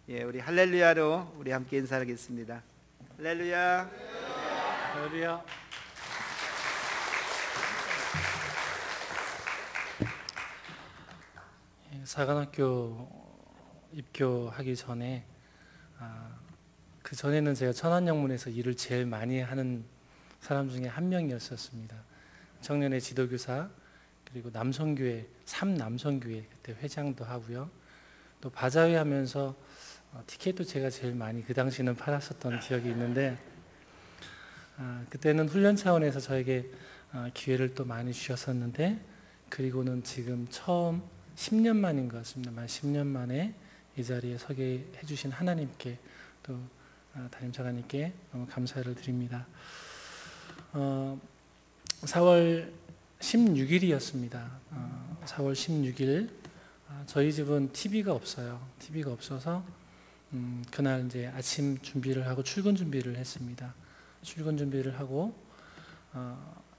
예, 우리 할렐루야로 우리 함께 인사하겠습니다. 할렐루야. 할렐루야. 사관학교 입교하기 전에 그 전에는 제가 천안영문에서 일을 제일 많이 하는 사람 중에 한 명이었었습니다. 청년의 지도교사, 그리고 남성교회, 삼남성교회 그때 회장도 하고요. 또 바자회 하면서 티켓도 제가 제일 많이 그 당시는 팔았었던 기억이 있는데, 그때는 훈련 차원에서 저에게 기회를 또 많이 주셨었는데, 그리고는 지금 처음 10년 만인 것 같습니다. 만 10년 만에 이 자리에 서게 해주신 하나님께, 또 담임차관님께 너무 감사를 드립니다. 4월 16일이었습니다. 4월 16일 저희 집은 TV가 없어요. TV가 없어서 그날 이제 아침 준비를 하고 출근 준비를 했습니다. 출근 준비를 하고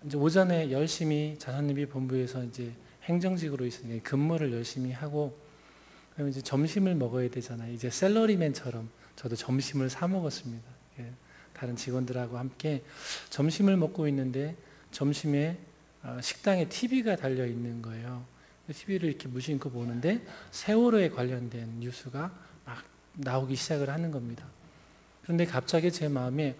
이제 오전에 열심히 자선님이 본부에서 이제 행정직으로 있으니까 근무를 열심히 하고, 그러면 이제 점심을 먹어야 되잖아요. 이제 샐러리맨처럼 저도 점심을 사 먹었습니다. 다른 직원들하고 함께 점심을 먹고 있는데 점심에 식당에 TV가 달려 있는 거예요. TV를 이렇게 무심코 보는데 세월호에 관련된 뉴스가 막 나오기 시작을 하는 겁니다. 그런데 갑자기 제 마음에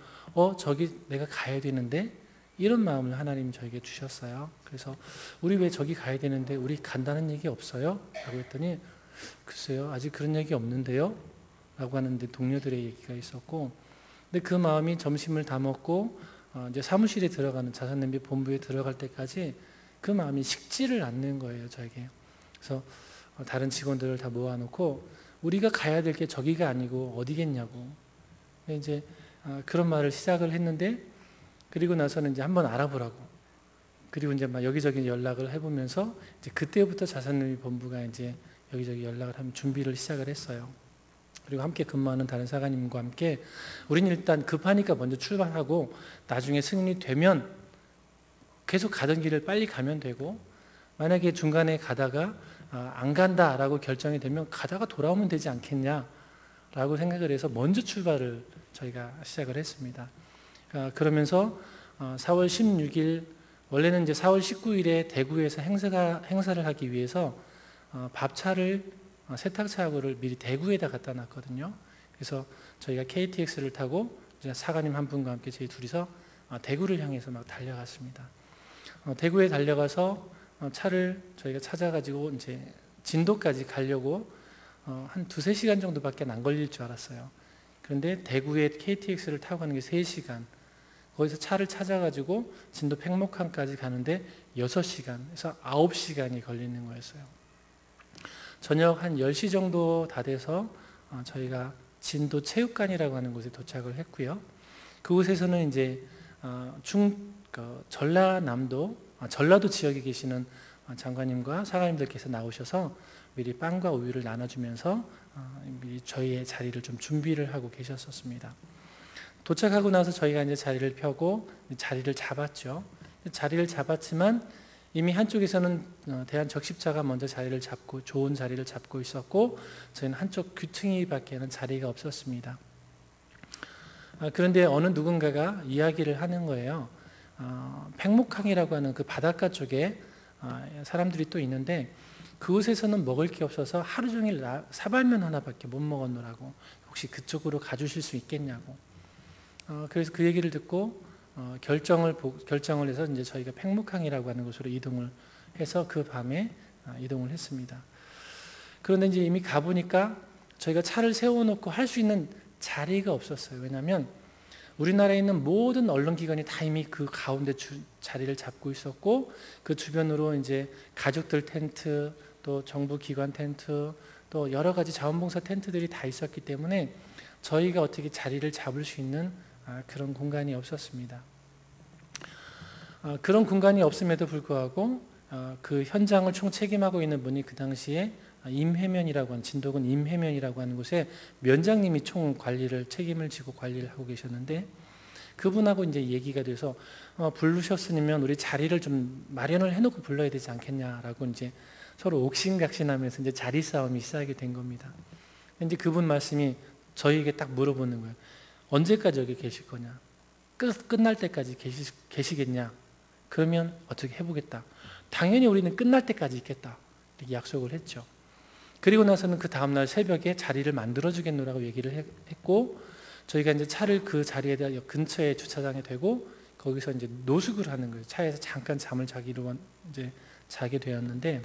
저기 내가 가야 되는데, 이런 마음을 하나님이 저에게 주셨어요. 그래서 우리 왜 저기 가야 되는데 우리 간다는 얘기 없어요? 라고 했더니 글쎄요, 아직 그런 얘기 없는데요? 라고 하는데 동료들의 얘기가 있었고, 근데 그 마음이 점심을 다 먹고 이제 사무실에 들어가는 자선냄비 본부에 들어갈 때까지 그 마음이 식지를 않는 거예요, 저에게. 그래서 다른 직원들을 다 모아놓고 우리가 가야 될 게 저기가 아니고 어디겠냐고. 이제 그런 말을 시작을 했는데, 그리고 나서는 이제 한번 알아보라고. 그리고 이제 막 여기저기 연락을 해보면서 이제 그때부터 자선냄비 본부가 이제 여기저기 연락을 하면 준비를 시작을 했어요. 그리고 함께 근무하는 다른 사관님과 함께 우리는 일단 급하니까 먼저 출발하고 나중에 승인이 되면 계속 가던 길을 빨리 가면 되고, 만약에 중간에 가다가 안 간다라고 결정이 되면 가다가 돌아오면 되지 않겠냐라고 생각을 해서 먼저 출발을 저희가 시작을 했습니다. 그러면서 4월 16일, 원래는 이제 4월 19일에 대구에서 행사를 하기 위해서 밥차를, 세탁차하고를 미리 대구에다 갖다 놨거든요. 그래서 저희가 KTX를 타고 이제 사관님 한 분과 함께 저희 둘이서 대구를 향해서 막 달려갔습니다. 대구에 달려가서 차를 저희가 찾아가지고 이제 진도까지 가려고 한 2-3시간 정도밖에 안 걸릴 줄 알았어요. 그런데 대구에 KTX를 타고 가는 게 3시간, 거기서 차를 찾아가지고 진도 팽목항까지 가는데 6시간에서 9시간이 걸리는 거였어요. 저녁 한 10시 정도 다 돼서 저희가 진도 체육관이라고 하는 곳에 도착을 했고요. 그곳에서는 이제 전라도 지역에 계시는 장관님과 사관님들께서 나오셔서 미리 빵과 우유를 나눠주면서 미리 저희의 자리를 좀 준비를 하고 계셨었습니다. 도착하고 나서 저희가 이제 자리를 펴고 자리를 잡았죠. 자리를 잡았지만 이미 한쪽에서는 대한적십자가 먼저 자리를 잡고 좋은 자리를 잡고 있었고, 저희는 한쪽 귀퉁이밖에는 자리가 없었습니다. 그런데 어느 누군가가 이야기를 하는 거예요. 팽목항이라고 하는 그 바닷가 쪽에 사람들이 또 있는데 그곳에서는 먹을 게 없어서 하루 종일 사발면 하나밖에 못 먹었노라고, 혹시 그쪽으로 가주실 수 있겠냐고. 그래서 그 얘기를 듣고 결정을 해서 이제 저희가 팽목항이라고 하는 곳으로 이동을 해서 그 밤에 이동을 했습니다. 그런데 이제 이미 가보니까 저희가 차를 세워놓고 할 수 있는 자리가 없었어요. 왜냐하면 우리나라에 있는 모든 언론기관이 다 이미 그 가운데 자리를 잡고 있었고, 그 주변으로 이제 가족들 텐트, 또 정부 기관 텐트, 또 여러 가지 자원봉사 텐트들이 다 있었기 때문에 저희가 어떻게 자리를 잡을 수 있는 그런 공간이 없었습니다. 그런 공간이 없음에도 불구하고 그 현장을 총 책임하고 있는 분이 그 당시에 임회면이라고 하는, 진도군 임회면이라고 하는 곳에 면장님이 총 관리를, 책임을 지고 관리를 하고 계셨는데, 그분하고 이제 얘기가 돼서 부르셨으면 우리 자리를 좀 마련을 해놓고 불러야 되지 않겠냐라고 이제 서로 옥신각신하면서 이제 자리 싸움이 시작이 된 겁니다. 이제 그분 말씀이 저희에게 딱 물어보는 거예요. 언제까지 여기 계실 거냐? 끝날 때까지 계시겠냐? 그러면 어떻게 해보겠다. 당연히 우리는 끝날 때까지 있겠다. 이렇게 약속을 했죠. 그리고 나서는 그 다음날 새벽에 자리를 만들어주겠노라고 얘기를 했고, 저희가 이제 차를 그 자리에 대한 근처에 주차장에 대고 거기서 이제 노숙을 하는 거예요. 차에서 잠깐 잠을 이제 자게 되었는데,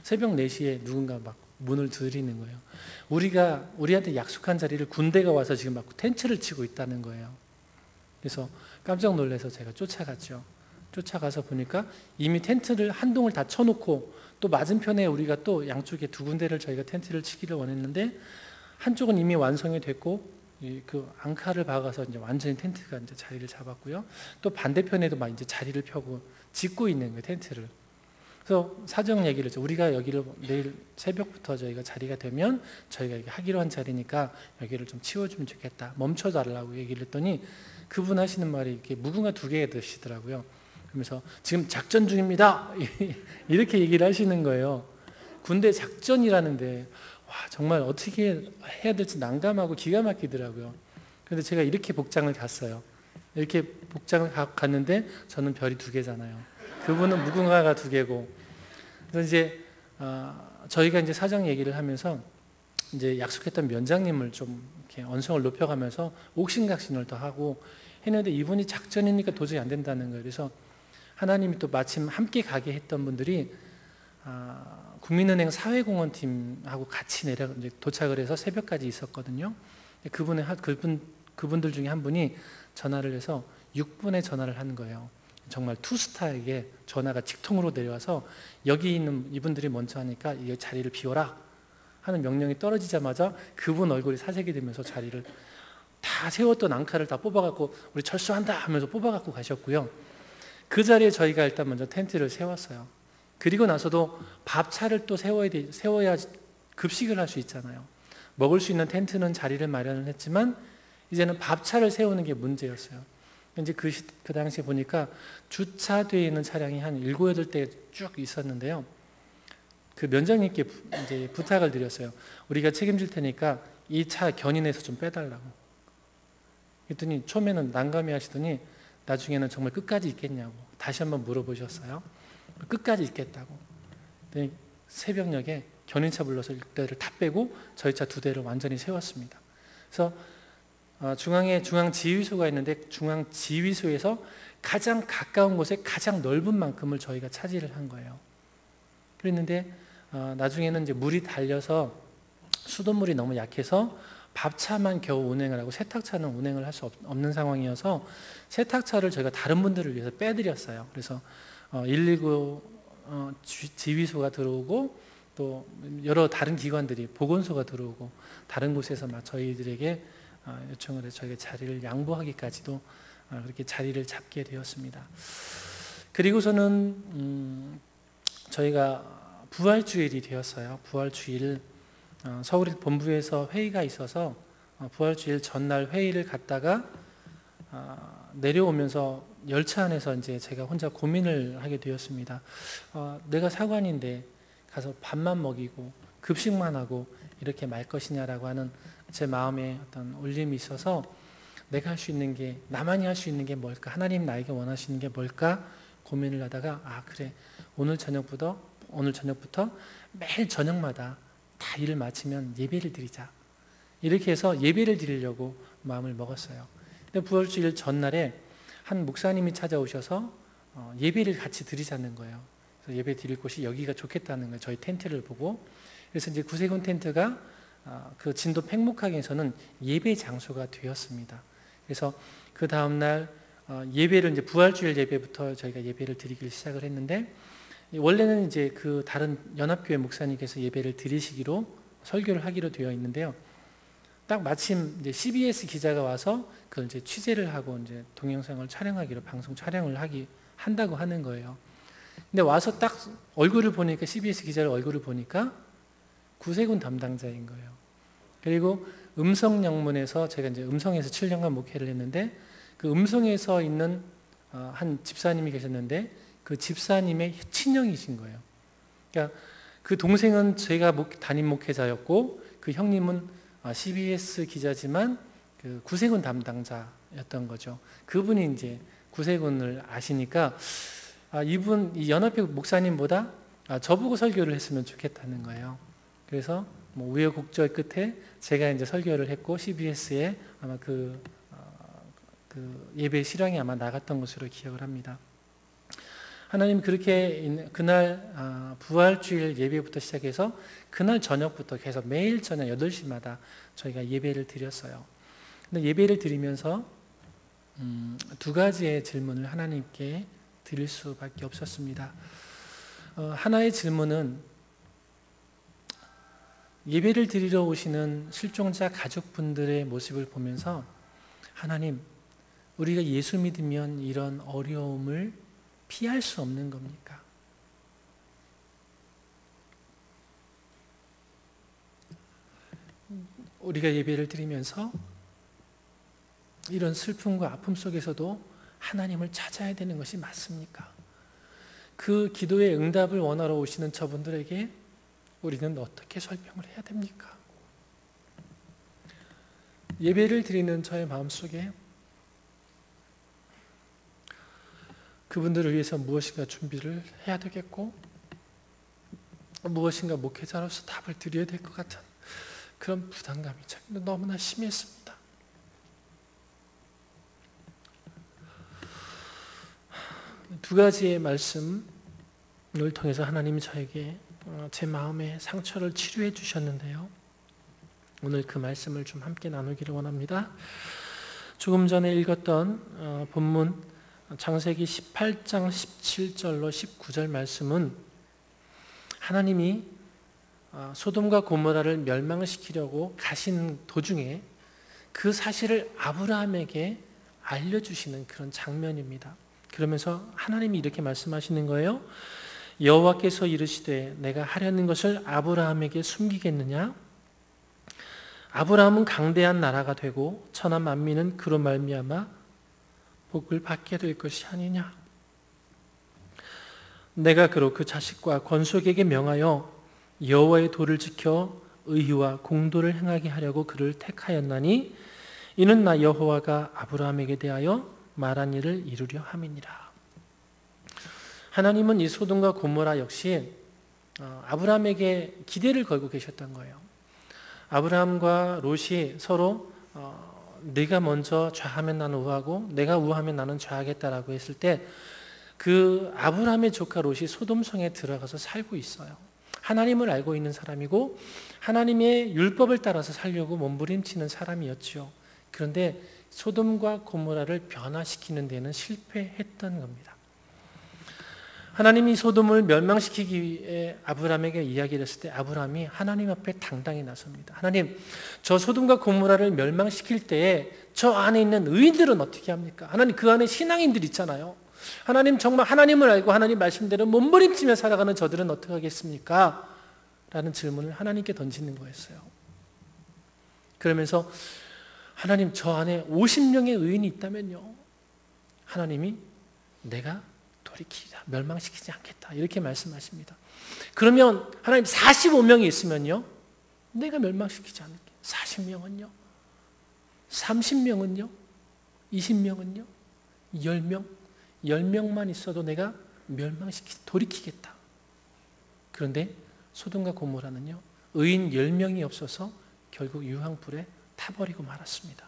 새벽 4시에 누군가 막 문을 두드리는 거예요. 우리한테 약속한 자리를 군대가 와서 지금 막 텐트를 치고 있다는 거예요. 그래서 깜짝 놀라서 제가 쫓아갔죠. 쫓아가서 보니까 이미 텐트를 한 동을 다 쳐놓고, 또 맞은편에 우리가 또 양쪽에 2군데를 저희가 텐트를 치기를 원했는데, 한쪽은 이미 완성이 됐고 그 앙카를 박아서 이제 완전히 텐트가 이제 자리를 잡았고요. 또 반대편에도 막 이제 자리를 펴고 짓고 있는 거예요, 텐트를. 그래서 사정 얘기를 했죠. 우리가 여기를 내일 새벽부터 저희가 자리가 되면 저희가 여기 하기로 한 자리니까 여기를 좀 치워주면 좋겠다. 멈춰달라고 얘기를 했더니 그분 하시는 말이 이렇게 무궁화 2개 드시더라고요. 그러면서 지금 작전 중입니다. 이렇게 얘기를 하시는 거예요. 군대 작전이라는데 와, 정말 어떻게 해야 될지 난감하고 기가 막히더라고요. 그런데 제가 이렇게 복장을 갔어요. 이렇게 복장을 갔는데 저는 별이 2개잖아요. 그분은 무궁화가 2개고. 그래서 이제 저희가 이제 사정 얘기를 하면서 이제 약속했던 면장님을 좀 이렇게 언성을 높여가면서 옥신각신을 더 하고 했는데, 이분이 작전이니까 도저히 안 된다는 거예요. 그래서 하나님이 또 마침 함께 가게 했던 분들이 국민은행 사회공헌팀하고 같이 이제 도착을 해서 새벽까지 있었거든요. 그분들 중에 한 분이 전화를 해서 6분에 전화를 하는 거예요. 정말 투스타에게 전화가 직통으로 내려와서 여기 있는 이분들이 먼저 하니까 이 자리를 비워라 하는 명령이 떨어지자마자 그분 얼굴이 사색이 되면서 자리를 다 세웠던 앙카를 다 뽑아갖고 우리 철수한다 하면서 뽑아갖고 가셨고요. 그 자리에 저희가 일단 먼저 텐트를 세웠어요. 그리고 나서도 밥차를 또 세워야 급식을 할 수 있잖아요. 먹을 수 있는 텐트는 자리를 마련을 했지만 이제는 밥차를 세우는 게 문제였어요. 이제 그 당시에 보니까 주차되어 있는 차량이 한 7, 8대 쭉 있었는데요. 그 면장님께 이제 부탁을 드렸어요. 우리가 책임질 테니까 이 차 견인해서 좀 빼달라고. 그랬더니 처음에는 난감해 하시더니 나중에는 정말 끝까지 있겠냐고 다시 한번 물어보셨어요. 끝까지 있겠다고. 새벽녘에 견인차 불러서 1대를 다 빼고 저희 차 2대를 완전히 세웠습니다. 그래서 중앙에 중앙지휘소가 있는데 중앙지휘소에서 가장 가까운 곳에 가장 넓은 만큼을 저희가 차지를 한 거예요. 그랬는데 나중에는 이제 물이 달려서 수돗물이 너무 약해서 밥차만 겨우 운행을 하고 세탁차는 운행을 할 수 없는 상황이어서 세탁차를 저희가 다른 분들을 위해서 빼드렸어요. 그래서 119 지휘소가 들어오고 또 여러 다른 기관들이 보건소가 들어오고 다른 곳에서 막 저희들에게 요청을 해서 저희가 자리를 양보하기까지도 그렇게 자리를 잡게 되었습니다. 그리고서는 저희가 부활주일이 되었어요. 부활주일 서울 본부에서 회의가 있어서 부활주일 전날 회의를 갔다가 내려오면서 열차 안에서 이제 제가 혼자 고민을 하게 되었습니다. 내가 사관인데 가서 밥만 먹이고 급식만 하고 이렇게 말 것이냐라고 하는 제 마음에 어떤 울림이 있어서 내가 할 수 있는 게, 나만이 할 수 있는 게 뭘까? 하나님 나에게 원하시는 게 뭘까? 고민을 하다가 그래, 오늘 저녁부터 매일 저녁마다 다 일을 마치면 예배를 드리자. 이렇게 해서 예배를 드리려고 마음을 먹었어요. 근데 부활주일 전날에 한 목사님이 찾아오셔서 예배를 같이 드리자는 거예요. 그래서 예배 드릴 곳이 여기가 좋겠다는 거예요. 저희 텐트를 보고. 그래서 이제 구세군 텐트가 그 진도 팽목항에서는 예배 장소가 되었습니다. 그래서 그 다음날 예배를 이제 부활주일 예배부터 저희가 예배를 드리기 시작을 했는데, 원래는 이제 그 다른 연합교회 목사님께서 예배를 드리시기로 설교를 하기로 되어 있는데요. 딱 마침 이제 CBS 기자가 와서 그걸 이제 취재를 하고 이제 동영상을 촬영하기로 방송 촬영을 한다고 하는 거예요. 근데 와서 딱 얼굴을 보니까 CBS 기자의 얼굴을 보니까 구세군 담당자인 거예요. 그리고 음성 영문에서 제가 이제 음성에서 7년간 목회를 했는데 그 음성에서 있는 한 집사님이 계셨는데 그 집사님의 친형이신 거예요. 그러니까 그 동생은 제가 담임 목회자였고 그 형님은 CBS 기자지만 그 구세군 담당자였던 거죠. 그분이 이제 구세군을 아시니까 이분 이 연합회 목사님보다 저보고 설교를 했으면 좋겠다는 거예요. 그래서 뭐 우여곡절 끝에 제가 이제 설교를 했고 CBS에 아마 그 예배 실황이 아마 나갔던 것으로 기억을 합니다. 하나님 그렇게 그날 부활주일 예배부터 시작해서 그날 저녁부터 계속 매일 저녁 8시마다 저희가 예배를 드렸어요. 근데 예배를 드리면서 두 가지의 질문을 하나님께 드릴 수밖에 없었습니다. 하나의 질문은 예배를 드리러 오시는 실종자 가족분들의 모습을 보면서 하나님, 우리가 예수 믿으면 이런 어려움을 피할 수 없는 겁니까? 우리가 예배를 드리면서 이런 슬픔과 아픔 속에서도 하나님을 찾아야 되는 것이 맞습니까? 그 기도의 응답을 원하러 오시는 저분들에게 우리는 어떻게 설명을 해야 됩니까? 예배를 드리는 저의 마음속에 그분들을 위해서 무엇인가 준비를 해야 되겠고 무엇인가 목회자로서 답을 드려야 될 것 같은 그런 부담감이 너무나 심했습니다. 두 가지의 말씀을 통해서 하나님이 저에게 제 마음의 상처를 치료해 주셨는데요. 오늘 그 말씀을 좀 함께 나누기를 원합니다. 조금 전에 읽었던 본문 창세기 18장 17절로 19절 말씀은 하나님이 소돔과 고모라를 멸망시키려고 가신 도중에 그 사실을 아브라함에게 알려주시는 그런 장면입니다. 그러면서 하나님이 이렇게 말씀하시는 거예요. 여호와께서 이르시되 내가 하려는 것을 아브라함에게 숨기겠느냐? 아브라함은 강대한 나라가 되고 천하 만민은 그로 말미암아 복을 받게 될 것이 아니냐? 내가 그로 그 자식과 건속에게 명하여 여호와의 도를 지켜 의와 공도를 행하게 하려고 그를 택하였나니 이는 나 여호와가 아브라함에게 대하여 말한 일을 이루려 함이니라. 하나님은 이 소돔과 고모라 역시 아브라함에게 기대를 걸고 계셨던 거예요. 아브라함과 롯이 서로 네가 먼저 좌하면 나는 우하고 내가 우하면 나는 좌하겠다라고 했을 때 그 아브라함의 조카 롯이 소돔성에 들어가서 살고 있어요. 하나님을 알고 있는 사람이고 하나님의 율법을 따라서 살려고 몸부림치는 사람이었죠. 그런데 소돔과 고모라를 변화시키는 데는 실패했던 겁니다. 하나님이 소돔을 멸망시키기 위해 아브라함에게 이야기를 했을 때 아브라함이 하나님 앞에 당당히 나섭니다. 하나님, 저 소돔과 고모라를 멸망시킬 때에 저 안에 있는 의인들은 어떻게 합니까? 하나님, 그 안에 신앙인들 있잖아요. 하나님, 정말 하나님을 알고 하나님 말씀대로 몸부림치며 살아가는 저들은 어떻게 하겠습니까? 라는 질문을 하나님께 던지는 거였어요. 그러면서 하나님, 저 안에 50명의 의인이 있다면요, 하나님이 내가 돌이키리라, 멸망시키지 않겠다, 이렇게 말씀하십니다. 그러면 하나님 45명이 있으면요, 내가 멸망시키지 않을게. 40명은요? 30명은요? 20명은요? 10명? 10명만 있어도 내가 돌이키겠다. 그런데 소돔과 고모라는요, 의인 10명이 없어서 결국 유황불에 타버리고 말았습니다.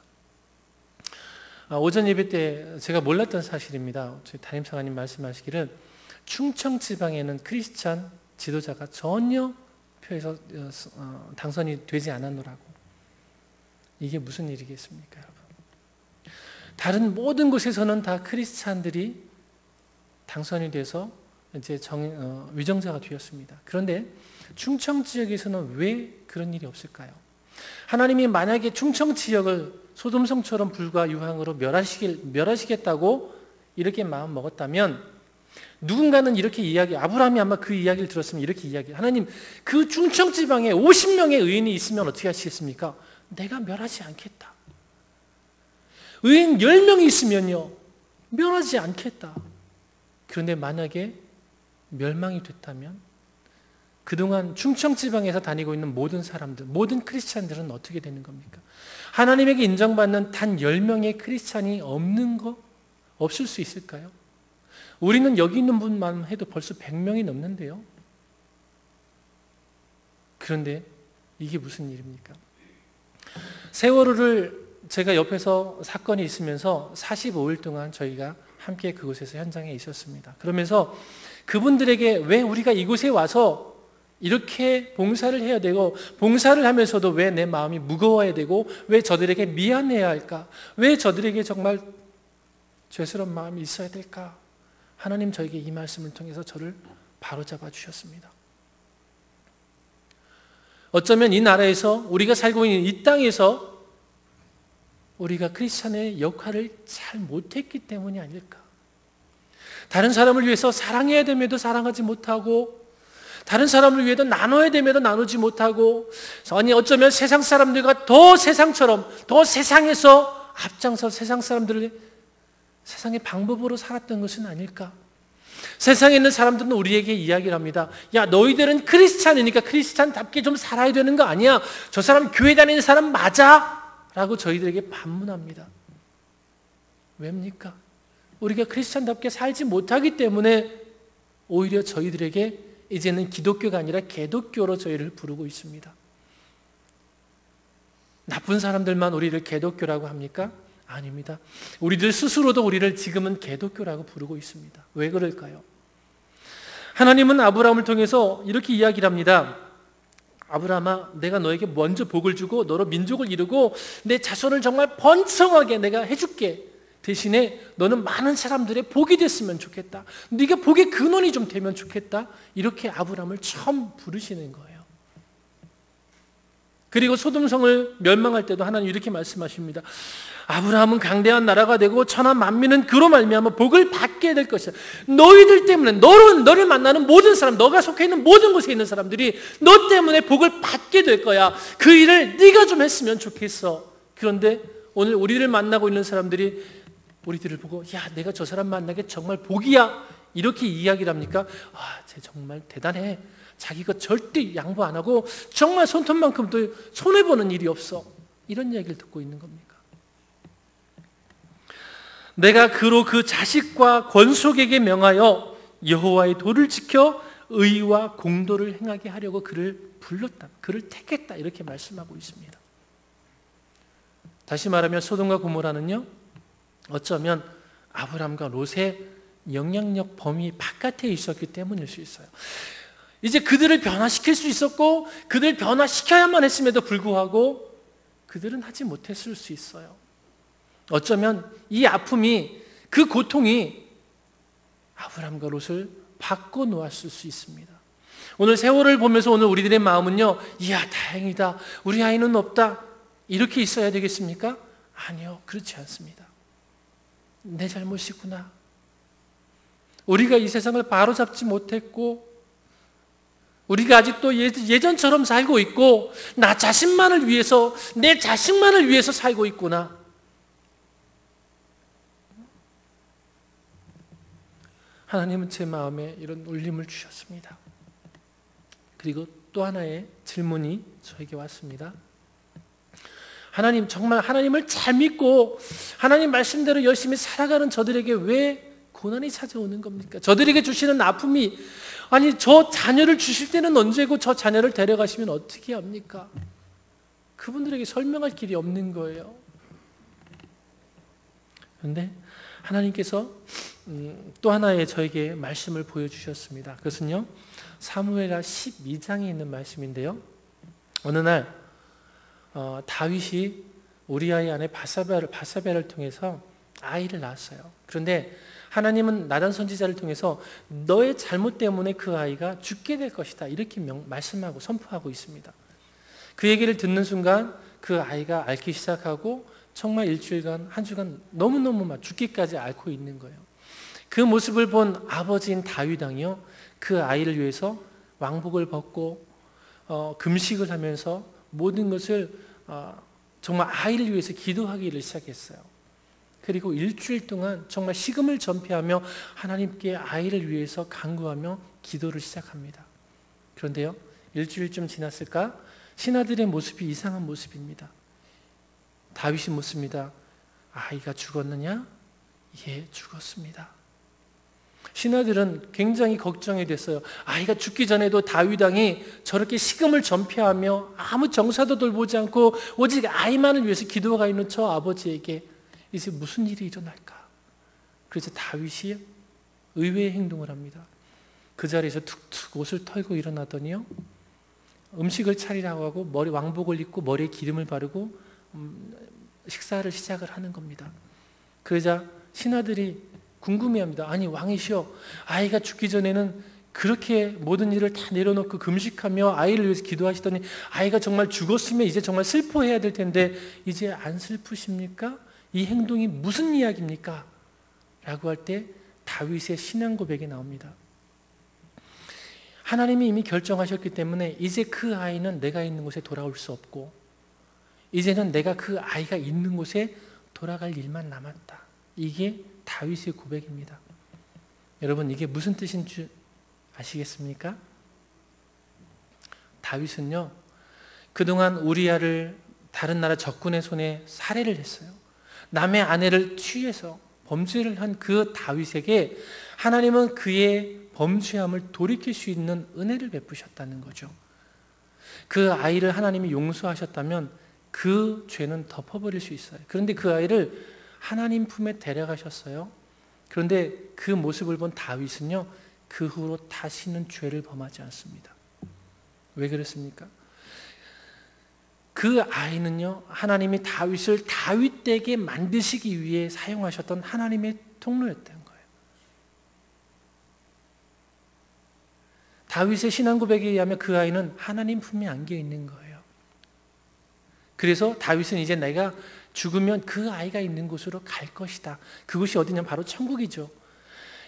오전 예배 때 제가 몰랐던 사실입니다. 저희 담임사관님 말씀하시기를 충청 지방에는 크리스찬 지도자가 전혀 표에서 당선이 되지 않았노라고. 이게 무슨 일이겠습니까, 여러분? 다른 모든 곳에서는 다 크리스찬들이 당선이 돼서 이제 위정자가 되었습니다. 그런데 충청 지역에서는 왜 그런 일이 없을까요? 하나님이 만약에 충청 지역을 소돔성처럼 불과 유황으로 멸하시겠다고 이렇게 마음 먹었다면 누군가는 이렇게 아브라함이 아마 그 이야기를 들었으면 이렇게 하나님, 그 충청 지방에 50명의 의인이 있으면 어떻게 하시겠습니까? 내가 멸하지 않겠다. 의인 10명이 있으면요, 멸하지 않겠다. 그런데 만약에 멸망이 됐다면 그동안 충청 지방에서 다니고 있는 모든 사람들, 모든 크리스찬들은 어떻게 되는 겁니까? 하나님에게 인정받는 단 10명의 크리스찬이 없을 수 있을까요? 우리는 여기 있는 분만 해도 벌써 100명이 넘는데요. 그런데 이게 무슨 일입니까? 세월호를 제가 옆에서 사건이 있으면서 45일 동안 저희가 함께 그곳에서 현장에 있었습니다. 그러면서 그분들에게 왜 우리가 이곳에 와서 이렇게 봉사를 해야 되고, 봉사를 하면서도 왜 내 마음이 무거워야 되고, 왜 저들에게 미안해야 할까? 왜 저들에게 정말 죄스러운 마음이 있어야 될까? 하나님 저에게 이 말씀을 통해서 저를 바로잡아 주셨습니다. 어쩌면 이 나라에서, 우리가 살고 있는 이 땅에서 우리가 크리스찬의 역할을 잘 못했기 때문이 아닐까? 다른 사람을 위해서 사랑해야 됨에도 사랑하지 못하고, 다른 사람을 위해서 나눠야 됨에도 나누지 못하고, 아니 어쩌면 세상 사람들과 더 세상처럼, 더 세상에서 앞장서 세상 사람들을 세상의 방법으로 살았던 것은 아닐까? 세상에 있는 사람들은 우리에게 이야기를 합니다. 야, 너희들은 크리스찬이니까 크리스찬답게 좀 살아야 되는 거 아니야? 저 사람 교회 다니는 사람 맞아? 라고 저희들에게 반문합니다. 왜입니까? 우리가 크리스찬답게 살지 못하기 때문에 오히려 저희들에게 이제는 기독교가 아니라 개독교로 저희를 부르고 있습니다. 나쁜 사람들만 우리를 개독교라고 합니까? 아닙니다. 우리들 스스로도 우리를 지금은 개독교라고 부르고 있습니다. 왜 그럴까요? 하나님은 아브라함을 통해서 이렇게 이야기를 합니다. 아브라함아, 내가 너에게 먼저 복을 주고 너로 민족을 이루고 내 자손을 정말 번성하게 내가 해줄게. 대신에 너는 많은 사람들의 복이 됐으면 좋겠다. 네가 복의 근원이 좀 되면 좋겠다. 이렇게 아브라함을 처음 부르시는 거예요. 그리고 소돔성을 멸망할 때도 하나님 이렇게 말씀하십니다. 아브라함은 강대한 나라가 되고 천하 만민은 그로 말미암아 복을 받게 될 것이다. 너희들 때문에, 너를 만나는 모든 사람, 너가 속해 있는 모든 곳에 있는 사람들이 너 때문에 복을 받게 될 거야. 그 일을 네가 좀 했으면 좋겠어. 그런데 오늘 우리를 만나고 있는 사람들이 우리들을 보고 야, 내가 저 사람 만나게 정말 복이야, 이렇게 이야기를 합니까? 아, 쟤 정말 대단해. 자기가 절대 양보 안 하고 정말 손톱만큼도 손해보는 일이 없어. 이런 이야기를 듣고 있는 겁니까? 내가 그로 그 자식과 권속에게 명하여 여호와의 도를 지켜 의와 공도를 행하게 하려고 그를 불렀다. 그를 택했다. 이렇게 말씀하고 있습니다. 다시 말하면 소돔과 고모라는요, 어쩌면 아브람과 롯의 영향력 범위 바깥에 있었기 때문일 수 있어요. 이제 그들을 변화시킬 수 있었고 그들을 변화시켜야만 했음에도 불구하고 그들은 하지 못했을 수 있어요. 어쩌면 이 아픔이, 그 고통이 아브람과 롯을 바꿔놓았을 수 있습니다. 오늘 세월을 보면서 오늘 우리들의 마음은요, 이야 다행이다, 우리 아이는 없다, 이렇게 있어야 되겠습니까? 아니요, 그렇지 않습니다. 내 잘못이구나. 우리가 이 세상을 바로잡지 못했고 우리가 아직도 예전처럼 살고 있고 나 자신만을 위해서, 내 자식만을 위해서 살고 있구나. 하나님은 제 마음에 이런 울림을 주셨습니다. 그리고 또 하나의 질문이 저에게 왔습니다. 하나님, 정말 하나님을 잘 믿고 하나님 말씀대로 열심히 살아가는 저들에게 왜 고난이 찾아오는 겁니까? 저들에게 주시는 아픔이, 아니 저 자녀를 주실 때는 언제고 저 자녀를 데려가시면 어떻게 합니까? 그분들에게 설명할 길이 없는 거예요. 그런데 하나님께서 또 하나의 저에게 말씀을 보여주셨습니다. 그것은요, 사무엘하 12장에 있는 말씀인데요, 어느 날 다윗이 우리아의 아내 바사바를 통해서 아이를 낳았어요. 그런데 하나님은 나단 선지자를 통해서 너의 잘못 때문에 그 아이가 죽게 될 것이다, 이렇게 말씀하고 선포하고 있습니다. 그 얘기를 듣는 순간 그 아이가 앓기 시작하고 정말 일주일간, 한 주간 너무너무 막 죽기까지 앓고 있는 거예요. 그 모습을 본 아버지인 다윗 왕이요, 그 아이를 위해서 왕복을 벗고 금식을 하면서 모든 것을 정말 아이를 위해서 기도하기를 시작했어요. 그리고 일주일 동안 정말 식음을 전폐하며 하나님께 아이를 위해서 간구하며 기도를 시작합니다. 그런데요, 일주일쯤 지났을까? 신하들의 모습이 이상한 모습입니다. 다윗이 묻습니다. 아이가 죽었느냐? 예, 죽었습니다. 신하들은 굉장히 걱정이 됐어요. 아이가 죽기 전에도 다윗 왕이 저렇게 식음을 전폐하며 아무 정사도 돌보지 않고 오직 아이만을 위해서 기도가 있는 저 아버지에게 이제 무슨 일이 일어날까? 그래서 다윗이 의외의 행동을 합니다. 그 자리에서 툭툭 옷을 털고 일어나더니요, 음식을 차리라고 하고 머리 왕복을 입고 머리에 기름을 바르고 식사를 시작을 하는 겁니다. 그러자 신하들이 궁금해합니다. 아니 왕이시여, 아이가 죽기 전에는 그렇게 모든 일을 다 내려놓고 금식하며 아이를 위해서 기도하시더니 아이가 정말 죽었으면 이제 정말 슬퍼해야 될 텐데 이제 안 슬프십니까? 이 행동이 무슨 이야기입니까? 라고 할 때 다윗의 신앙 고백이 나옵니다. 하나님이 이미 결정하셨기 때문에 이제 그 아이는 내가 있는 곳에 돌아올 수 없고 이제는 내가 그 아이가 있는 곳에 돌아갈 일만 남았다. 이게 다윗의 고백입니다. 여러분, 이게 무슨 뜻인 줄 아시겠습니까? 다윗은요, 그동안 우리아를 다른 나라 적군의 손에 살해를 했어요. 남의 아내를 취해서 범죄를 한 그 다윗에게 하나님은 그의 범죄함을 돌이킬 수 있는 은혜를 베푸셨다는 거죠. 그 아이를 하나님이 용서하셨다면 그 죄는 덮어버릴 수 있어요. 그런데 그 아이를 하나님 품에 데려가셨어요. 그런데 그 모습을 본 다윗은요, 그 후로 다시는 죄를 범하지 않습니다. 왜 그랬습니까? 그 아이는요, 하나님이 다윗을 다윗되게 만드시기 위해 사용하셨던 하나님의 통로였던 거예요. 다윗의 신앙 고백에 의하면 그 아이는 하나님 품에 안겨 있는 거예요. 그래서 다윗은 이제 내가 죽으면 그 아이가 있는 곳으로 갈 것이다. 그곳이 어디냐면 바로 천국이죠.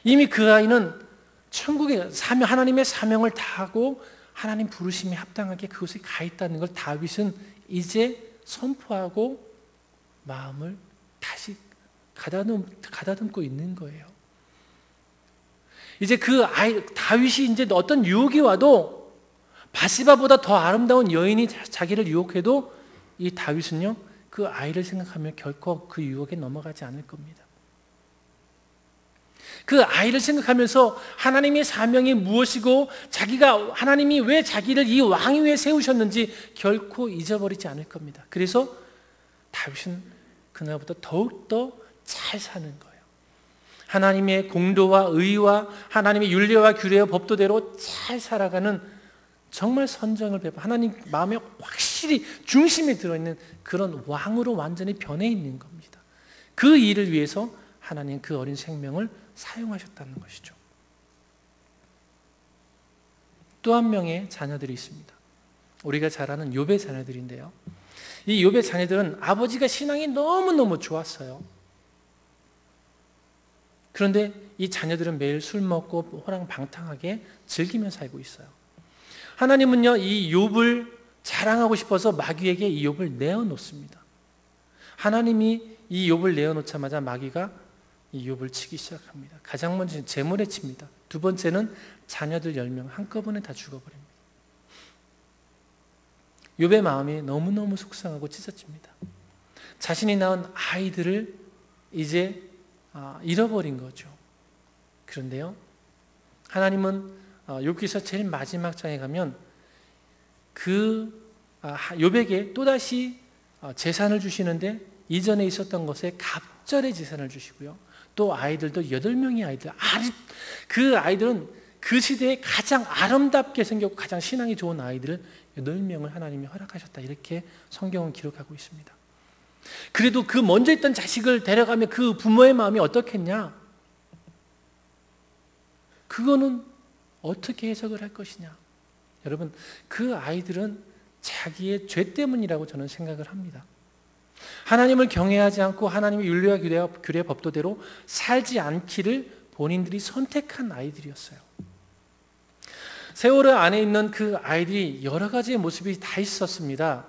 이미 그 아이는 천국의 사명, 하나님의 사명을 다하고 하나님 부르심에 합당하게 그곳에 가 있다는 걸 다윗은 이제 선포하고 마음을 다시 가다듬고 있는 거예요. 이제 그 아이, 다윗이 이제 어떤 유혹이 와도 바시바보다 더 아름다운 여인이 자기를 유혹해도 이 다윗은요, 그 아이를 생각하며 결코 그 유혹에 넘어가지 않을 겁니다. 그 아이를 생각하면서 하나님의 사명이 무엇이고 자기가 하나님이 왜 자기를 이 왕 위에 세우셨는지 결코 잊어버리지 않을 겁니다. 그래서 다윗은 그날부터 더욱더 잘 사는 거예요. 하나님의 공도와 의와 하나님의 율례와 규례와 법도대로 잘 살아가는 정말 선정을 베풀어 하나님 마음에 확실히 중심에 들어있는 그런 왕으로 완전히 변해 있는 겁니다. 그 일을 위해서 하나님 그 어린 생명을 사용하셨다는 것이죠. 또 한 명의 자녀들이 있습니다. 우리가 잘 아는 욥의 자녀들인데요, 이 욥의 자녀들은 아버지가 신앙이 너무너무 좋았어요. 그런데 이 자녀들은 매일 술 먹고 호랑방탕하게 즐기며 살고 있어요. 하나님은요, 이 욥을 자랑하고 싶어서 마귀에게 이 욥을 내어놓습니다. 하나님이 이 욥을 내어놓자마자 마귀가 이 욥을 치기 시작합니다. 가장 먼저 재물에 칩니다. 두 번째는 자녀들 10명 한꺼번에 다 죽어버립니다. 욥의 마음이 너무너무 속상하고 찢어집니다. 자신이 낳은 아이들을 이제 잃어버린 거죠. 그런데요, 하나님은 욥기서 제일 마지막 장에 가면 그 욥에게 또다시 재산을 주시는데 이전에 있었던 것에 갑절의 재산을 주시고요. 또 아이들도 8명의 아이들, 그 아이들은 그 시대에 가장 아름답게 생겼고 가장 신앙이 좋은 아이들을 8명을 하나님이 허락하셨다. 이렇게 성경은 기록하고 있습니다. 그래도 그 먼저 있던 자식을 데려가면 그 부모의 마음이 어떻겠냐? 그거는 어떻게 해석을 할 것이냐? 여러분, 그 아이들은 자기의 죄 때문이라고 저는 생각을 합니다. 하나님을 경외하지 않고 하나님의 율례와 규례 법도대로 살지 않기를 본인들이 선택한 아이들이었어요. 세월호 안에 있는 그 아이들이 여러 가지의 모습이 다 있었습니다.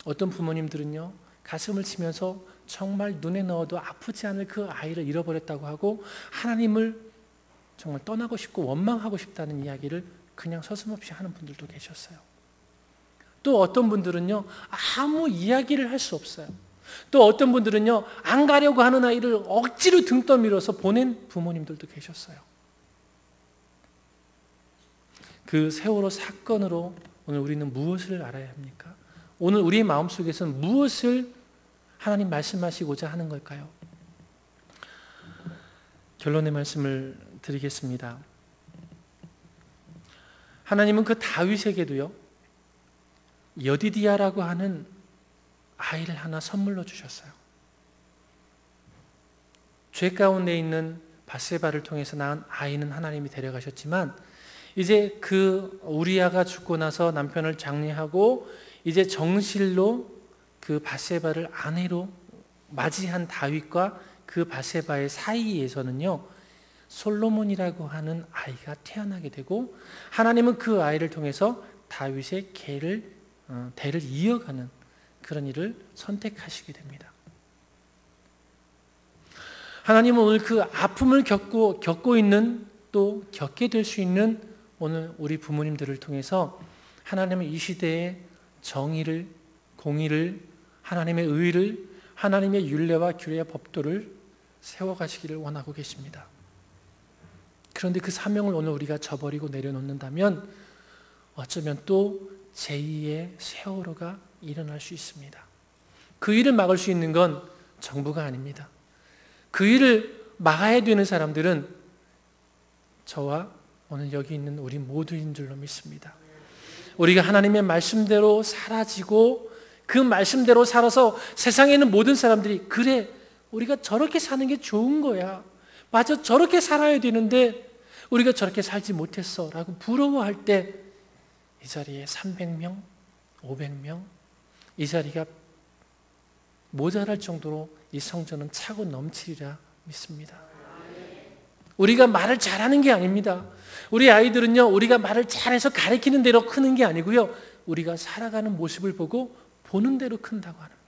어떤 부모님들은요, 가슴을 치면서 정말 눈에 넣어도 아프지 않을 그 아이를 잃어버렸다고 하고 하나님을 정말 떠나고 싶고 원망하고 싶다는 이야기를 그냥 서슴없이 하는 분들도 계셨어요. 또 어떤 분들은요, 아무 이야기를 할 수 없어요. 또 어떤 분들은요, 안 가려고 하는 아이를 억지로 등 떠밀어서 보낸 부모님들도 계셨어요. 그 세월호 사건으로 오늘 우리는 무엇을 알아야 합니까? 오늘 우리의 마음속에서는 무엇을 하나님 말씀하시고자 하는 걸까요? 결론의 말씀을 드리겠습니다. 하나님은 그 다윗에게도요, 여디디아라고 하는 아이를 하나 선물로 주셨어요. 죄 가운데 있는 밧세바를 통해서 낳은 아이는 하나님이 데려가셨지만, 이제 그 우리아가 죽고 나서 남편을 장례하고 이제 정실로 그 밧세바를 아내로 맞이한 다윗과 그 밧세바의 사이에서는요, 솔로몬이라고 하는 아이가 태어나게 되고, 하나님은 그 아이를 통해서 다윗의 대를 이어가는 그런 일을 선택하시게 됩니다. 하나님은 오늘 그 아픔을 겪고 있는, 또 겪게 될 수 있는 오늘 우리 부모님들을 통해서 하나님은 이 시대의 정의를, 공의를, 하나님의 의를, 하나님의 율례와 규례와 법도를 세워가시기를 원하고 계십니다. 그런데 그 사명을 오늘 우리가 저버리고 내려놓는다면 어쩌면 또 제2의 세월호가 일어날 수 있습니다. 그 일을 막을 수 있는 건 정부가 아닙니다. 그 일을 막아야 되는 사람들은 저와 오늘 여기 있는 우리 모두인 줄로 믿습니다. 우리가 하나님의 말씀대로 사라지고 그 말씀대로 살아서 세상에 있는 모든 사람들이, 그래, 우리가 저렇게 사는 게 좋은 거야, 맞아, 저렇게 살아야 되는데 우리가 저렇게 살지 못했어 라고 부러워할 때 이 자리에 300명, 500명, 이 자리가 모자랄 정도로 이 성전은 차고 넘치리라 믿습니다. 우리가 말을 잘하는 게 아닙니다. 우리 아이들은요, 우리가 말을 잘해서 가르치는 대로 크는 게 아니고요, 우리가 살아가는 모습을 보고 보는 대로 큰다고 합니다.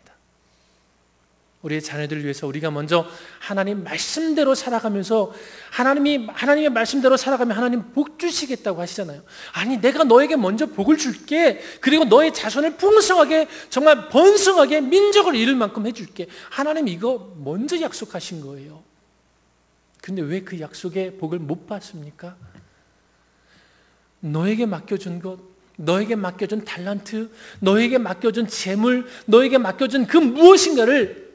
우리의 자녀들을 위해서 우리가 먼저 하나님 말씀대로 살아가면서, 하나님의 말씀대로 살아가면 하나님 복 주시겠다고 하시잖아요. 아니, 내가 너에게 먼저 복을 줄게, 그리고 너의 자손을 풍성하게, 정말 번성하게 민족을 이룰 만큼 해줄게. 하나님 이거 먼저 약속하신 거예요. 근데 왜 그 약속의 복을 못 받습니까? 너에게 맡겨준 것, 너에게 맡겨준 달란트, 너에게 맡겨준 재물, 너에게 맡겨준 그 무엇인가를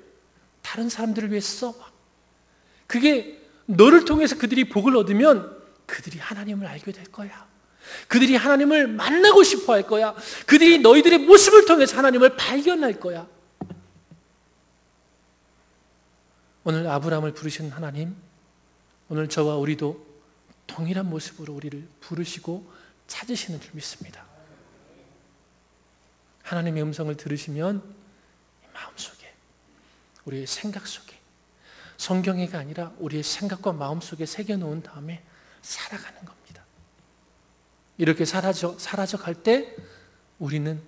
다른 사람들을 위해 써봐. 그게 너를 통해서 그들이 복을 얻으면 그들이 하나님을 알게 될 거야. 그들이 하나님을 만나고 싶어 할 거야. 그들이 너희들의 모습을 통해서 하나님을 발견할 거야. 오늘 아브라함을 부르신 하나님, 오늘 저와 우리도 동일한 모습으로 우리를 부르시고 찾으시는 줄 믿습니다. 하나님의 음성을 들으시면 마음속에, 우리의 생각 속에, 성경에가 아니라 우리의 생각과 마음 속에 새겨놓은 다음에 살아가는 겁니다. 이렇게 사라져 갈 때 우리는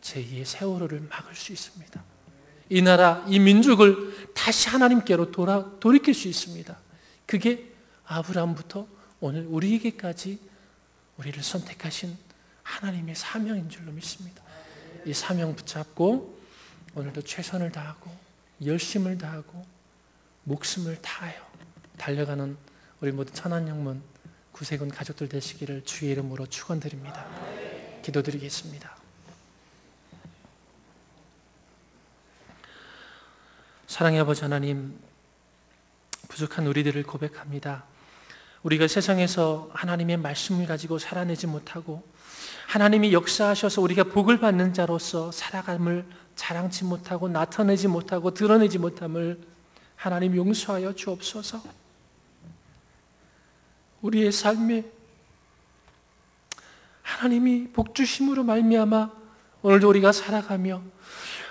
제2의 세월호를 막을 수 있습니다. 이 나라, 이 민족을 다시 하나님께로 돌이킬 수 있습니다. 그게 아브라함부터 오늘 우리에게까지 우리를 선택하신 하나님의 사명인 줄로 믿습니다. 이 사명 붙잡고 오늘도 최선을 다하고 열심을 다하고 목숨을 다하여 달려가는 우리 모두 천안영문 구세군 가족들 되시기를 주의 이름으로 축원드립니다. 기도드리겠습니다. 사랑의 아버지 하나님, 부족한 우리들을 고백합니다. 우리가 세상에서 하나님의 말씀을 가지고 살아내지 못하고 하나님이 역사하셔서 우리가 복을 받는 자로서 살아감을 자랑치 못하고 나타내지 못하고 드러내지 못함을 하나님 용서하여 주옵소서. 우리의 삶에 하나님이 복 주심으로 말미암아 오늘도 우리가 살아가며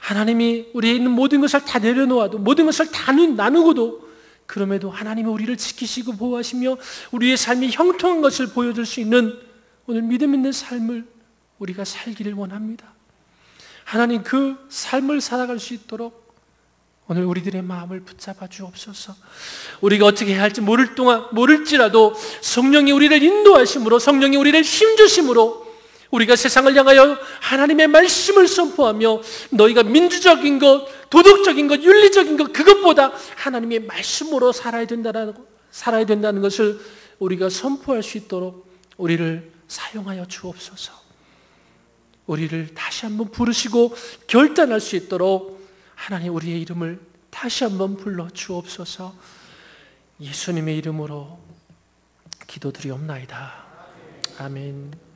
하나님이 우리에 있는 모든 것을 다 내려놓아도, 모든 것을 다 나누고도, 그럼에도 하나님이 우리를 지키시고 보호하시며 우리의 삶이 형통한 것을 보여줄 수 있는 오늘 믿음 있는 삶을 우리가 살기를 원합니다. 하나님, 그 삶을 살아갈 수 있도록 오늘 우리들의 마음을 붙잡아 주옵소서. 우리가 어떻게 해야 할지 모를지라도 성령이 우리를 인도하심으로, 성령이 우리를 힘주심으로 우리가 세상을 향하여 하나님의 말씀을 선포하며, 너희가 민주적인 것, 도덕적인 것, 윤리적인 것, 그것보다 하나님의 말씀으로 살아야 된다는 것을 우리가 선포할 수 있도록 우리를 사용하여 주옵소서. 우리를 다시 한번 부르시고 결단할 수 있도록 하나님 우리의 이름을 다시 한번 불러 주옵소서. 예수님의 이름으로 기도드리옵나이다. 아멘.